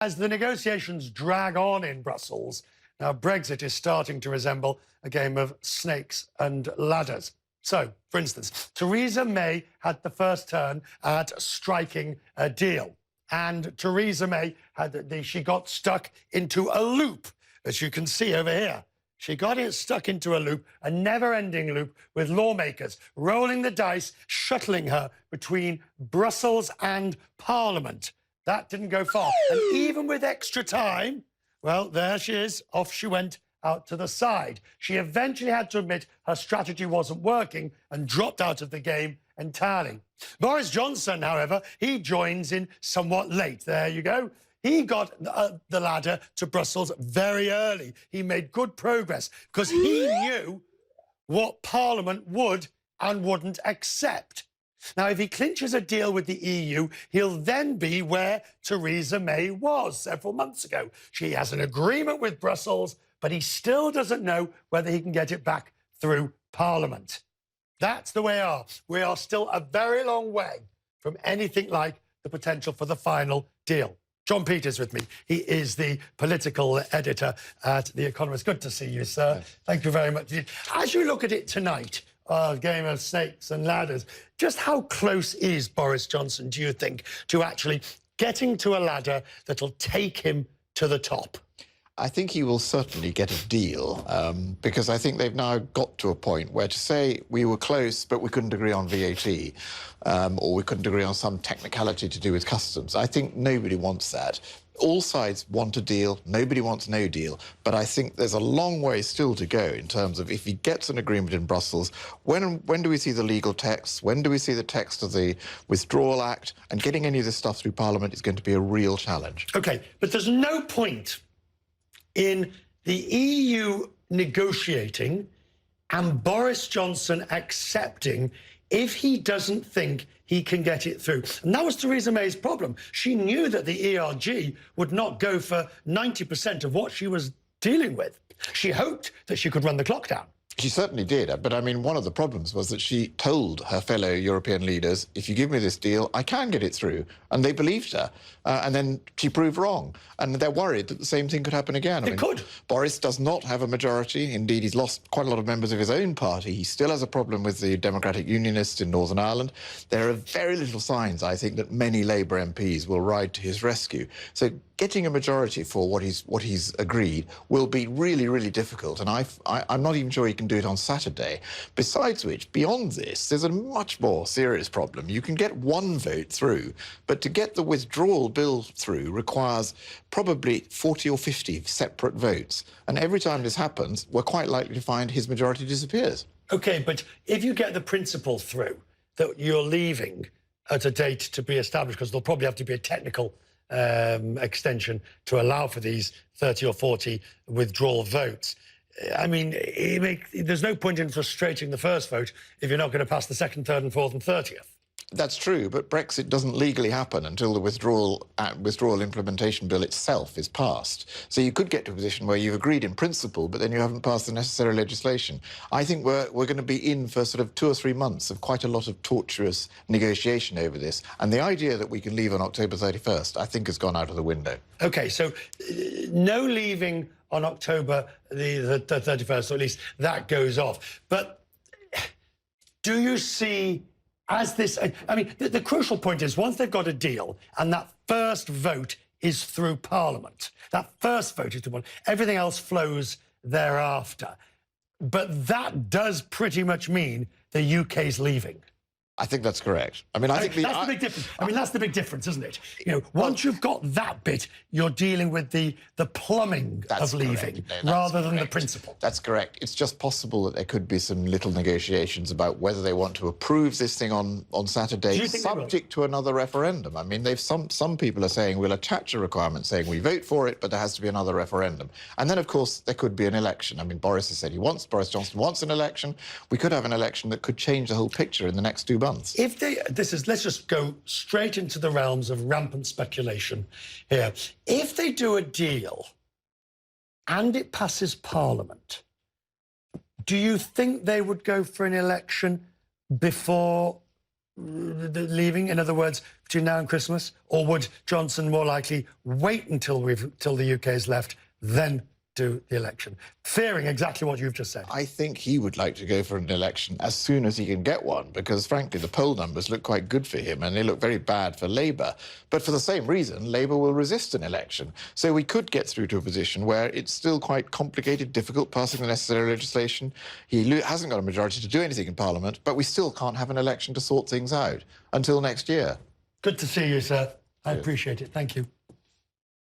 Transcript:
As the negotiations drag on in Brussels, now Brexit is starting to resemble a game of snakes and ladders. So, for instance, Theresa May had the first turn at striking a deal. And Theresa May she got stuck into a loop, as you can see over here. She got it stuck into a loop, a never-ending loop, with lawmakers rolling the dice, shuttling her between Brussels and Parliament. That didn't go far. And even with extra time, well, there she is. Off she went out to the side. She eventually had to admit her strategy wasn't working and dropped out of the game entirely. Boris Johnson, however, he joins in somewhat late. There you go. He got the ladder to Brussels very early. He made good progress because he knew what Parliament would and wouldn't accept. Now, if he clinches a deal with the EU, he'll then be where Theresa May was several months ago. She has an agreement with Brussels, but he still doesn't know whether he can get it back through Parliament. That's the way we are. We are still a very long way from anything like the potential for the final deal. John Peet is with me. He is the political editor at The Economist. Good to see you, sir. Yes. Thank you very much. As you look at it tonight, a game of snakes and ladders, just how close is Boris Johnson, do you think, to actually getting to a ladder that'll take him to the top? I think he will certainly get a deal, because I think they've now got to a point where to say we were close but we couldn't agree on VAT, or we couldn't agree on some technicality to do with customs. I think nobody wants that. All sides want a deal, nobody wants no deal, but I think there's a long way still to go in terms of if he gets an agreement in Brussels, when do we see the legal text, when do we see the text of the Withdrawal Act, and getting any of this stuff through Parliament is going to be a real challenge. OK, but there's no point in the EU negotiating and Boris Johnson accepting if he doesn't think he can get it through. And that was Theresa May's problem. She knew that the ERG would not go for 90% of what she was dealing with. She hoped that she could run the clock down. She certainly did, but I mean, one of the problems was that she told her fellow European leaders, if you give me this deal, I can get it through. And they believed her. And then she proved wrong. And they're worried that the same thing could happen again. It could. Boris does not have a majority. Indeed, he's lost quite a lot of members of his own party. He still has a problem with the Democratic Unionists in Northern Ireland. There are very little signs, I think, that many Labour MPs will ride to his rescue. So getting a majority for what he's agreed will be really, really difficult. And I'm not even sure he can do it on Saturday. Besides which, beyond this, there's a much more serious problem. You can get one vote through, but to get the withdrawal bill through requires probably 40 or 50 separate votes. And every time this happens, we're quite likely to find his majority disappears. OK, but if you get the principle through that you're leaving at a date to be established, because there'll probably have to be a technical extension to allow for these 30 or 40 withdrawal votes. I mean, there's no point in frustrating the first vote if you're not going to pass the second, third and fourth and 30th. That's true, but Brexit doesn't legally happen until the withdrawal implementation bill itself is passed. So you could get to a position where you've agreed in principle, but then you haven't passed the necessary legislation. I think we're going to be in for sort of 2 or 3 months of quite a lot of torturous negotiation over this. And the idea that we can leave on October 31st, I think, has gone out of the window. OK, so no leaving on October the 31st, or at least that goes off. But do you see, as this, I mean, the crucial point is once they've got a deal and that first vote is through Parliament, that first vote is the one, everything else flows thereafter. But that does pretty much mean the UK's leaving. I think that's correct. I mean, that's the big difference. I mean, that's the big difference, isn't it? You know, once you've got that bit, you're dealing with the plumbing of leaving rather than the principle. That's correct. It's just possible that there could be some little negotiations about whether they want to approve this thing on Saturday, subject to another referendum. I mean, some people are saying we'll attach a requirement saying we vote for it, but there has to be another referendum. And then, of course, there could be an election. I mean, Boris has said Boris Johnson wants an election. We could have an election that could change the whole picture in the next 2 months. If let's just go straight into the realms of rampant speculation here. If they do a deal and it passes Parliament, do you think they would go for an election before leaving? In other words, between now and Christmas? Or would Johnson more likely wait until the UK is left, then do the election, fearing exactly what you've just said? I think he would like to go for an election as soon as he can get one, because frankly the poll numbers look quite good for him and they look very bad for Labour. But for the same reason, Labour will resist an election. So we could get through to a position where it's still quite complicated, difficult passing the necessary legislation. He hasn't got a majority to do anything in Parliament, but we still can't have an election to sort things out until next year. Good to see you, sir. I appreciate it. Thank you.